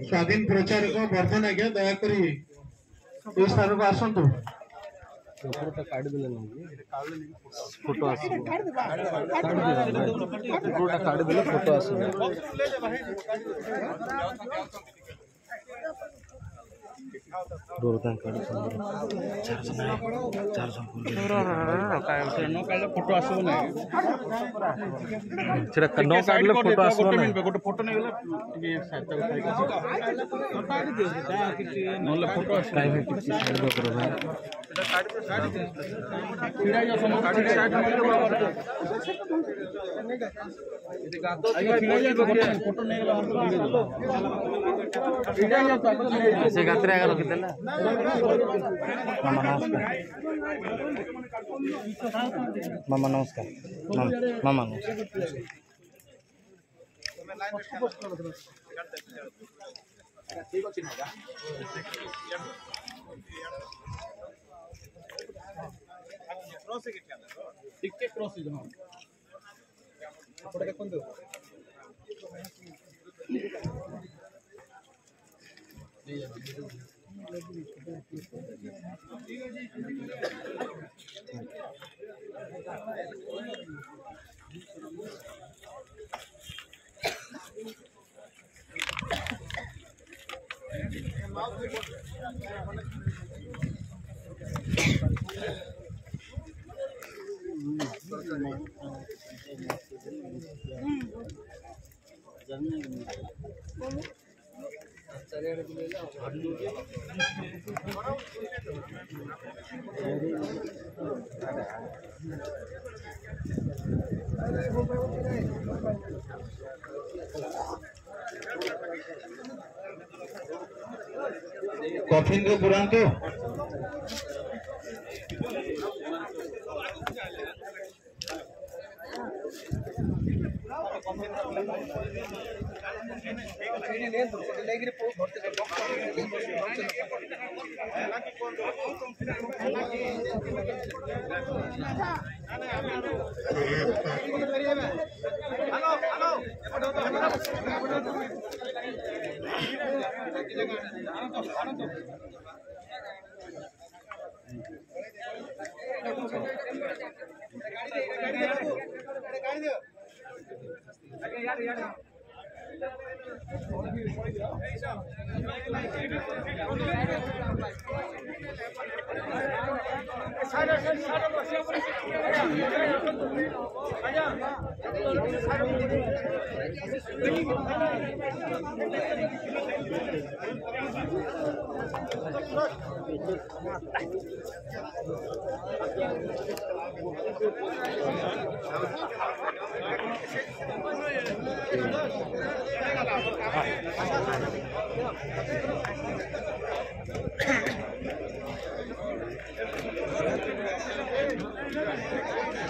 स्वाधीन प्रचारक वर्धन आज्ञा दयाकोरी ये स्थान को आसतु फोटो फोटो फोटो आसो से गात्रे आगे रखी देला मामा नमस्कार मामा नमस्कार ठीक अछि ना क्रॉस के क्या ठीक के क्रॉस है हां आपण देखन दो कॉफिन को पुरान तो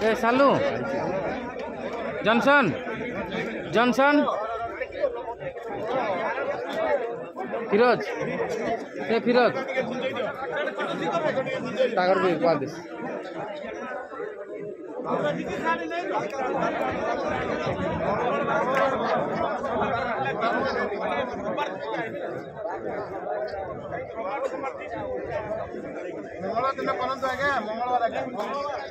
ए सालू जॉनसन जॉनसन फिरोज ए फिरोज टागर भी एक बात मंगलवार दिन बनंतु आगे मंगलवार आगे मंगलवार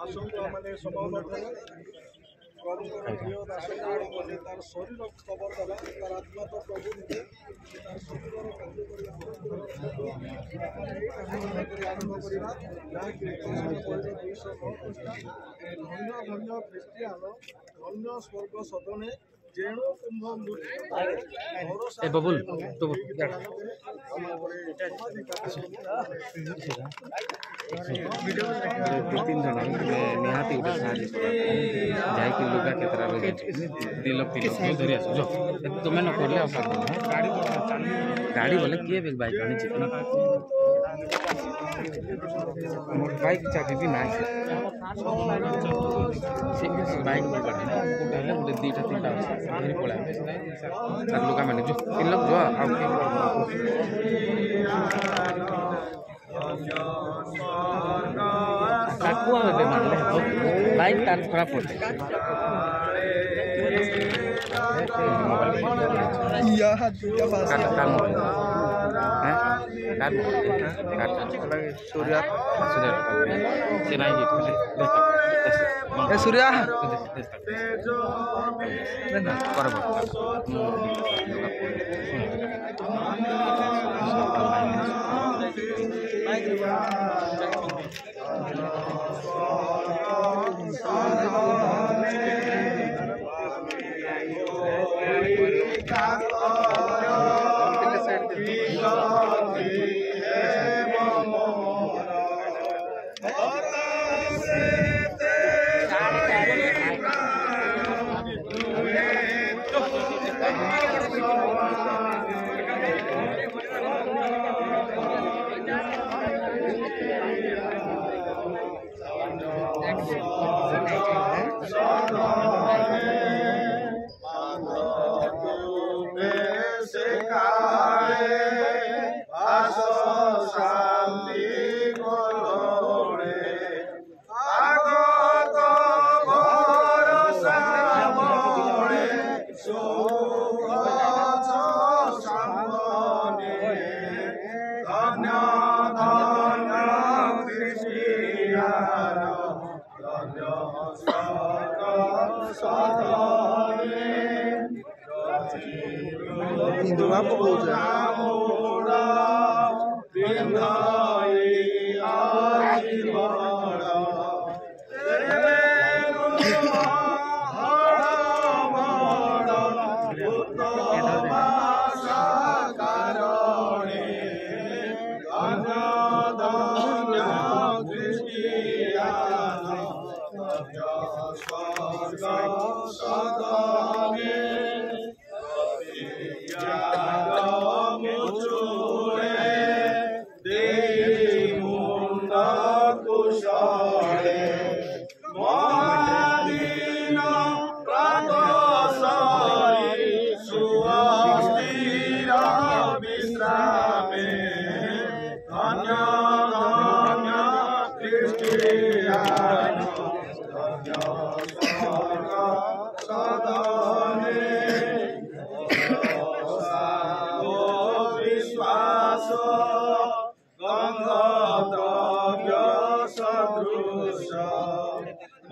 ଆସନ୍ତୁ ମାନେ ସମୟ ମଧ୍ୟରେ ପ୍ରଭୁଙ୍କର ପ୍ରିୟ ଦାସକୁ ମାନେ ତାର ଶରୀର ଖବର ଦେବା ତାର ଆତ୍ମା ତ ପ୍ରଭୁ ନିଜେ ତାର ଶରୀରର କାର୍ଯ୍ୟ କରିବା ଆରମ୍ଭ କରିବା ଯାହାକି ଧନ୍ୟ ଧନ୍ୟ ଖ୍ରୀଷ୍ଟିଆନ ଧନ୍ୟ ସ୍ୱର୍ଗ ସଦନେ ଯେଣୁ କୁମ୍ଭ ए बबुल तो तीन जन निहाती गोटे साहाଯ୍य जाइए लुगा केतरा दिल धरी आस तुम न कर गाड़ी बोले किए बाइक आनी बाइक चाबी भी ना बाइक गोटे दीटा तीन धरी पड़ा लुगा मैंने जो तीन लोग जो बाइक तार खराब पड़ते सूर्या सूर्या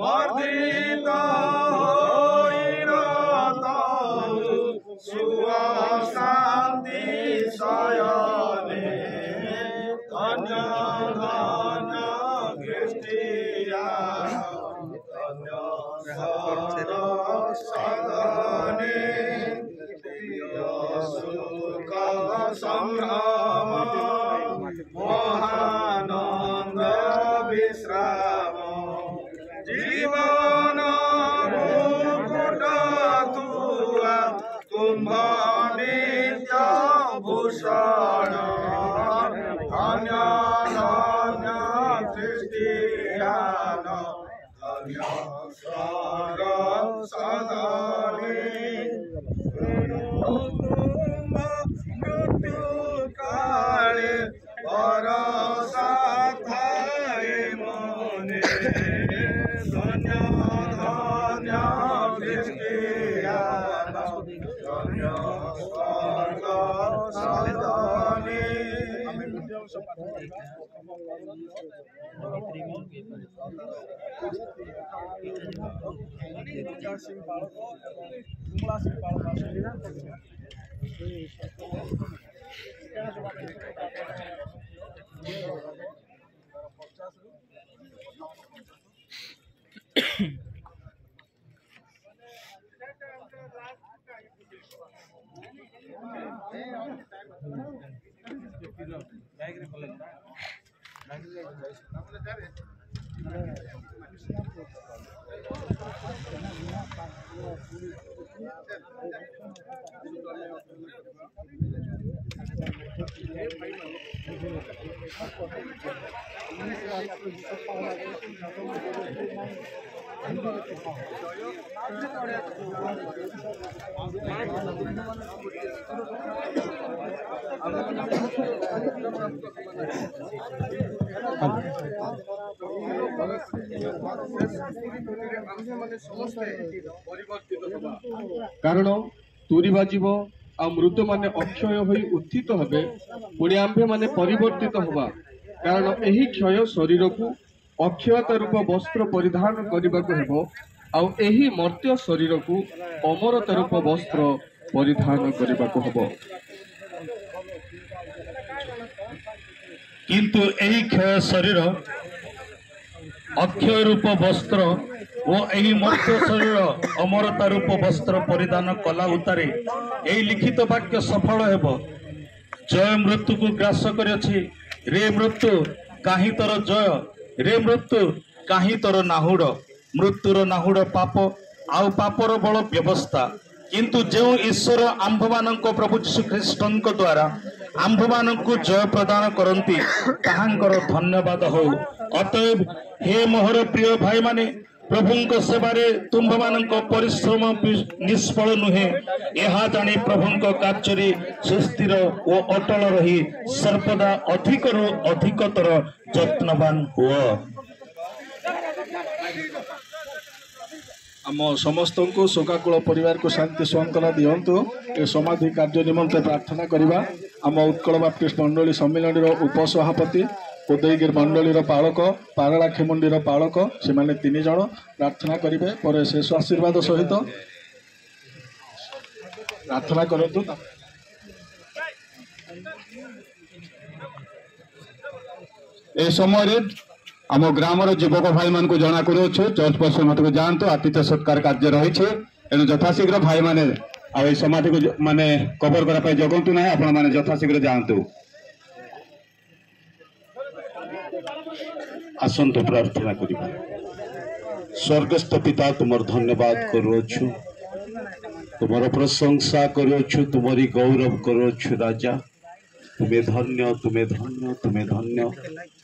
वर्धित कारण तुरी बाजिब आ मृत माने अक्षय होई उत्थित हेबे पुणी आंभे माने परिवर्तित होबा कारण एही क्षय शरीर को अक्षयता रूप वस्त्र परिधान करबाको हेबो आ एही मर्त्य शरीर को अमरता रूप वस्त्र परिधान करबाको हेबो किंतु एही क्षय शरीर अक्षय रूप वस्त्र और यही मर्त्य शरीर अमरता रूप वस्त्र परिधान कला उतारे यही लिखित वाक्य सफल हेब जय मृत्यु को ग्रास करिछि रे मृत्यु काहि तोर जय रे मृत्यु काहि तोर नाहुड़ मृत्युर नाहुड़ पाप आउ पापर बल व्यवस्था किंतु जो ईश्वर आंभ मानक प्रभु यीशु ख्रीष्टन द्वारा आंभ मानक जय प्रदान करती ताहांकर धन्यवाद हो। अतएव हे मोहर प्रिय भाई माने प्रभुंक सेवारे तुम्भ मानक परिश्रम निष्फल नुहे यह जानी प्रभुंक कार्य सुस्थिर और अटल रही सर्वदा अधिकरू अधिकतर यत्नवान हुआ। आम समस्त को शोकाकुल परिवार को शांति शृंखला दिंतु ए समाधि कार्य निमंते प्रार्थना करवा। आम उत्कल बाप्टिस्ट मंडली सम्मिलन उपसभापति उदयगिरी मंडली पालक पारलाखीमुंडी पालक से माने 3 जन प्रार्थना करेंगे पर शेष आशीर्वाद सहित प्रार्थना करतु। ए समय आम ग्रामर युवक भाई मान को जना करो चर्च पर्सन मत को जानते आतिथ्य सत्कार कार्य रही है एणु यथाशीघ्र भाई माने आ समाधि को माने कवर करने जगतु ना आपण मैंने यथाशीघ्र जातु। आसंतु प्रार्थना करिबा। स्वर्गस्थ पिता तुमर धन्यवाद करूछु तुमर प्रशंसा करूछु तुमरी गौरव करूछु राजा तुम्हें धन्य तुम्हें धन्य तुम्हें धन्य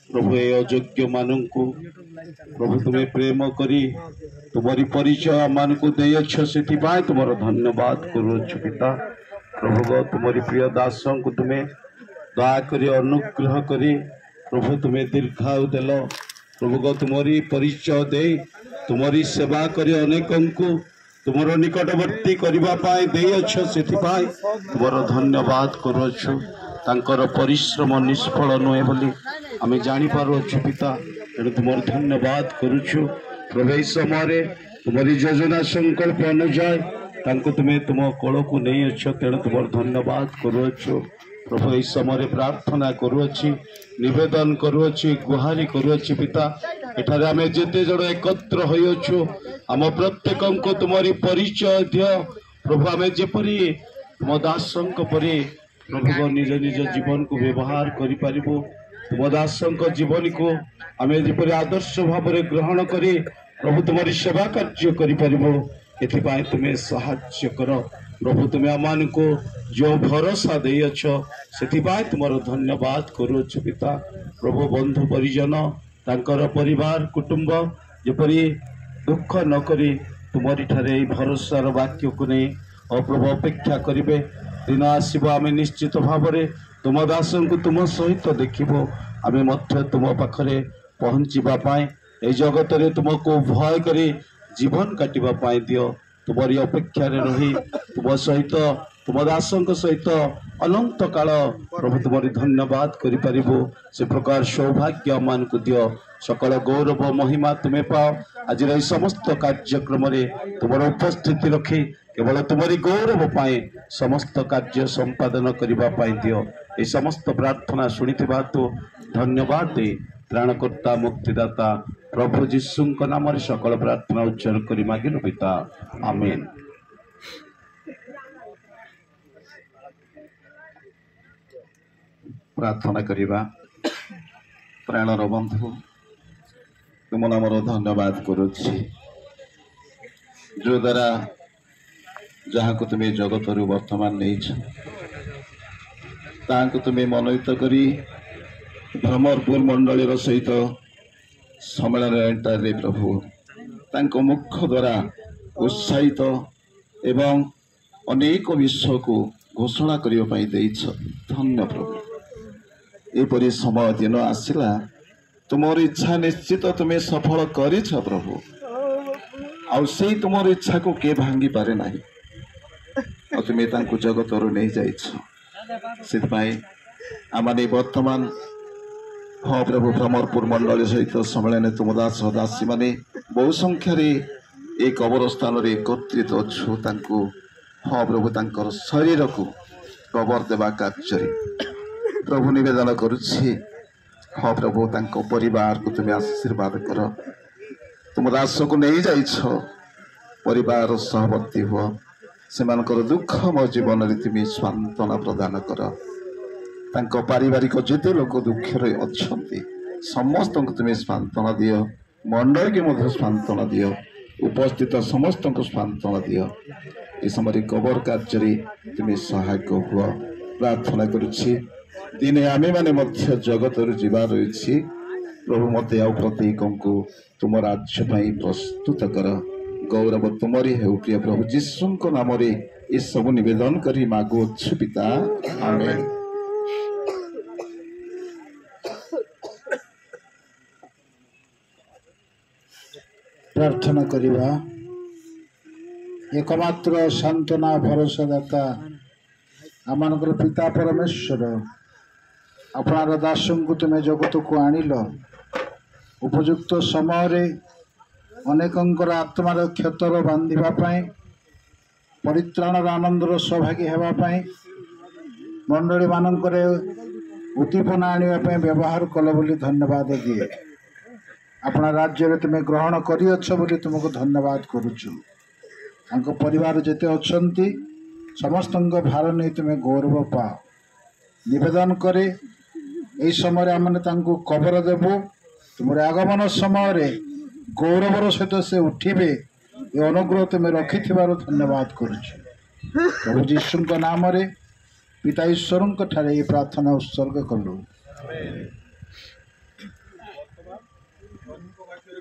प्रभु ए अयोग्य मानू प्रभु तुम्हें प्रेम करी तुम्हारी परिचय मान को देछ से तुमर धन्यवाद करूछु पिता प्रभु गो तुम्हारी प्रिय दास को तुम्हें दया करी अनुग्रह करी प्रभु तुम्हें दीर्घायु देल प्रभु गो तुम्हारी परिचय दे तुम्हारी सेवा करी अनेक को तुमर निकटवर्ती करने देछ से तुमर धन्यवाद करूछु तांकर परिश्रम निष्फल नुहे बोली आम जापारु पिता तेणु तुम धन्यवाद करुछु प्रभु समय तुम्हारी योजना संकल्प अनुजाई तुम्हें तुम कल को नहीं अच्छ तेणु तुम धन्यवाद करुछु प्रभु यही समय प्रार्थना करुच्छी निवेदन करुच्छी गुहारी करुच्छी पिता एठार आम जिते जन एकत्र होइछु आम प्रत्येक को तुम्हारी परिचय दियो प्रभु आम जेपरी तुम दासंक परी प्रभु निज निज जीवन को व्यवहार करि तुम दासंक जीवन को आम जपरी आदर्श भाव में ग्रहण करी प्रभु तुम्हारी सेवा कार्य करें तुम्हें साहाय्य कर प्रभु तुम्हें आम को जो भरोसा देछ से तुम धन्यवाद करुछु पिता प्रभु बंधु परिजन तांकर परिवार कुटुंब जपरी दुख न करी तुम्हारी ठारे भरोसार वाक्य को नहीं प्रभु अपेक्षा करेंगे दिन आसब आम निश्चित भाव में तुम दास को तुम सहित देखो आम मध्य तुम पाखरे पहुँचापी ए जगत में तुमको भय कर जीवन काटापी दियो ତୁମରି ଅପେକ୍ଷାରେ ରହି ତୁମ ସହିତ ତୁମ ଦାସଙ୍କ ସହିତ ଅନନ୍ତ କାଳ ପ୍ରଭୁ ତୁମରି ଧନ୍ୟବାଦ କରିପାରିବୁ ସେ ପ୍ରକାର ସୌଭାଗ୍ୟ ଆମମାନଙ୍କୁ ଦିଅ ସକଳ ଗୌରବ ମହିମା ତୁମେ ପାଅ ଆଜିର ଏହି ସମସ୍ତ କାର୍ଯ୍ୟକ୍ରମରେ ତୁମର ଉପସ୍ଥିତି ରଖି କେବଳ ତୁମରି ଗୌରବ ପାଇଁ ସମସ୍ତ କାର୍ଯ୍ୟ ସମ୍ପାଦନ କରିବା ପାଇଁ ଦିଅ ଏହି ସମସ୍ତ ପ୍ରାର୍ଥନା ଶୁଣିଥିବା ତୁ ଧନ୍ୟବାଦ ଦେଇ ତ୍ରାଣକର୍ତ୍ତା ମୁକ୍ତିଦାତା ପ୍ରଭୁ ଯୀଶୁଙ୍କ ନାମରେ ସକଳ ପ୍ରାର୍ଥନା ଉଚ୍ଚାରଣ କରି ମାଗିଲୁ ପିତା ଆମେନ୍। ପ୍ରାର୍ଥନା କରିବା। ପ୍ରାଣର ବନ୍ଧୁ ତୁମ ନାମର ଧନ୍ୟବାଦ କରୁଛି ଯୋଉ ଦ୍ୱାରା ଯାହାକୁ ତୁମେ ଜଗତରୁ ବର୍ତ୍ତମାନ ନେଇଛ ତାହାକୁ ତୁମେ ମନୋନୀତ କରି ଭ୍ରମରପୁର ମଣ୍ଡଳୀର ସହିତ ସମ୍ମିଳନ ଏଣ୍ଟାରେ ପ୍ରଭୁ ତାଙ୍କ ମୁଖ ଦ୍ୱାରା ଉତ୍ସାହିତ ଏବଂ ଅନେକ ବିଷୟକୁ ଘୋଷଣା କରିବା ପାଇଁ ଦେଇଛ ଧନ୍ୟ ପ୍ରଭୁ। ଏପରି ସମୟ ଦିନ ଆସିଲା ତୁମର ଇଚ୍ଛା ନିଶ୍ଚିତ ତୁମେ ସଫଳ କରିଛ ପ୍ରଭୁ ଆଉ ସେଇ ତୁମର ଇଚ୍ଛାକୁ କିଏ ଭାଙ୍ଗି ପାରେ ନାହିଁ ଆଉ ତୁମେ ତାଙ୍କୁ ଜଗତରୁ ନେଇଯାଇଛ ସେଥିପାଇଁ ଆମେ ବର୍ତ୍ତମାନ ହଁ ପ୍ରଭୁ ଭ୍ରମରପୁର ମଣ୍ଡଳୀ ସହିତ ସମ୍ମିଳନୀ ତୁମ ଦାସ ଦାସୀମାନେ ବହୁ ସଂଖ୍ୟାରେ ଏ କବର ସ୍ଥାନରେ ଏକତ୍ରିତ ଅଛୁ ତାଙ୍କୁ ହଁ ପ୍ରଭୁ ତାଙ୍କର ଶରୀରକୁ କବର ଦେବା କାର୍ଯ୍ୟରେ ପ୍ରଭୁ ନିବେଦନ କରୁଛି ହଁ ପ୍ରଭୁ ତାଙ୍କ ପରିବାରକୁ ତୁମେ ଆଶୀର୍ବାଦ କର ତୁମ ଦାସକୁ ନେଇଯାଇଛ ପରିବାର ସହବର୍ତ୍ତୀ ହୁଅ ସେମାନଙ୍କର ଦୁଃଖମୟ ଜୀବନରେ ତୁମେ ସାନ୍ତ୍ୱନା ପ୍ରଦାନ କର ତାଙ୍କ ପାରିବାରିକ ଯେତେ ଲୋକ ଦୁଃଖରେ ଅଛନ୍ତି ସମସ୍ତଙ୍କୁ ତୁମେ ସାନ୍ତ୍ୱନା ଦିଅ ମଣ୍ଡଳୀକି ମଧ୍ୟ ସାନ୍ତ୍ୱନା ଦିଅ ଉପସ୍ଥିତ ସମସ୍ତଙ୍କୁ ସାନ୍ତ୍ୱନା ଦିଅ ଏ ସମୟରେ କବର କାର୍ଯ୍ୟରେ ତୁମେ ସହାୟକ ହୁଅ ପ୍ରାର୍ଥନା କରୁଛି ଦିନେ ଆମେମାନେ ମଧ୍ୟ ଜଗତରୁ ଯିବା ରହିଛି ପ୍ରଭୁ ମୋତେ ଆଉ ପ୍ରତ୍ୟେକଙ୍କୁ ତୁମ ରାଜ୍ୟ ପାଇଁ ପ୍ରସ୍ତୁତ କର ଗୌରବ ତୁମରି ହେଉ ପ୍ରିୟ ପ୍ରଭୁ ଯୀଶୁଙ୍କ ନାମରେ ଏସବୁ ନିବେଦନ କରି ମାଗୁଅଛୁ ପିତା ଆମେନ୍। ପ୍ରାର୍ଥନା କରିବା। ଏକମାତ୍ର ସାନ୍ତ୍ୱନା ଭରସାଦାତା ଆମମାନଙ୍କର ପିତା ପରମେଶ୍ୱର ଆପଣର ଦାସଙ୍କୁ ତୁମେ ଜଗତକୁ ଆଣିଲ ଉପଯୁକ୍ତ ସମୟରେ ଅନେକଙ୍କର ଆତ୍ମାର କ୍ଷତର ବାନ୍ଧିବା ପାଇଁ ପରିତ୍ରାଣର ଆନନ୍ଦର ସୌଭାଗ୍ୟ ହେବା ପାଇଁ ମଣ୍ଡଳୀମାନଙ୍କରେ ଉଦ୍ଦୀପନା ଆଣିବା ପାଇଁ ବ୍ୟବହାର କଲ ବୋଲି ଧନ୍ୟବାଦ ଦିଏ ଆପଣ ରାଜ୍ୟରେ ତୁମେ ଗ୍ରହଣ କରିଅଛ ବୋଲି ତୁମକୁ ଧନ୍ୟବାଦ କରୁଛୁ ତାଙ୍କ ପରିବାର ଯେତେ ଅଛନ୍ତି ସମସ୍ତଙ୍କ ଭାର ନେଇ ତୁମେ ଗୌରବ ପାଅ ନିବେଦନ କରେ ଏହି ସମୟରେ ଆମେ ତାଙ୍କୁ କବର ଦେବୁ ତୁମର ଆଗମନ ସମୟରେ ଗୌରବର ସହିତ ସେ ଉଠିବେ ଏ ଅନୁଗ୍ରହ ତୁମେ ରଖିଥିବାରୁ ଧନ୍ୟବାଦ କରୁଛୁ ପ୍ରଭୁ ଯୀଶୁଙ୍କ ନାମରେ ପିତା ଈଶ୍ୱରଙ୍କ ଠାରେ ଏହି ପ୍ରାର୍ଥନା ଉତ୍ସର୍ଗ କଲୁ।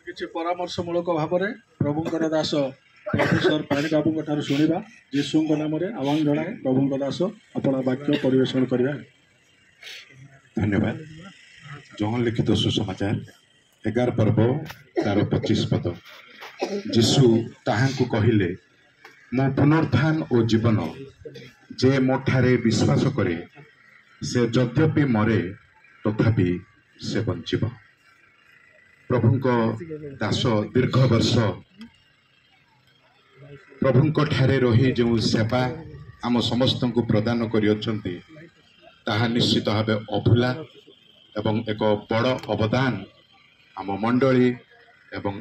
କିଛି ପରାମର୍ଶମୂଳକ ଭାବରେ ପ୍ରଭୁଙ୍କର ଦାସ ପ୍ରଫେସର ପାଣିବାବୁଙ୍କ ଠାରୁ ଶୁଣିବା ଯୀଶୁଙ୍କ ନାମରେ ଆହ୍ୱାନ ଜଣାଏ ପ୍ରଭୁଙ୍କ ଦାସ ଆପଣ ବାକ୍ୟ ପରିବେଷଣ କରିବା। ଧନ୍ୟବାଦ। ଜହନ ଲିଖିତ ସୁସମାଚାର 11 ପର୍ବ ତାର 25 ପଦ ଯୀଶୁ ତାହାଙ୍କୁ କହିଲେ ମୁଁ ପୁନରୁତ୍ଥାନ ଓ ଜୀବନ ଯେ ମୋ ଠାରେ ବିଶ୍ୱାସ କରେ ସେ ଯଦ୍ୟପି ମରେ ତଥାପି ସେ ବଞ୍ଚିବ। ପ୍ରଭୁଙ୍କ ଦାସ ଦୀର୍ଘ ବର୍ଷ ପ୍ରଭୁଙ୍କ ଠାରେ ରହି ଯେଉଁ ସେବା ଆମ ସମସ୍ତଙ୍କୁ ପ୍ରଦାନ କରିଅଛନ୍ତି ତାହା ନିଶ୍ଚିତ ଭାବେ ଅଭୁଲା ଏବଂ ଏକ ବଡ଼ ଅବଦାନ ଆମ ମଣ୍ଡଳୀ ଏବଂ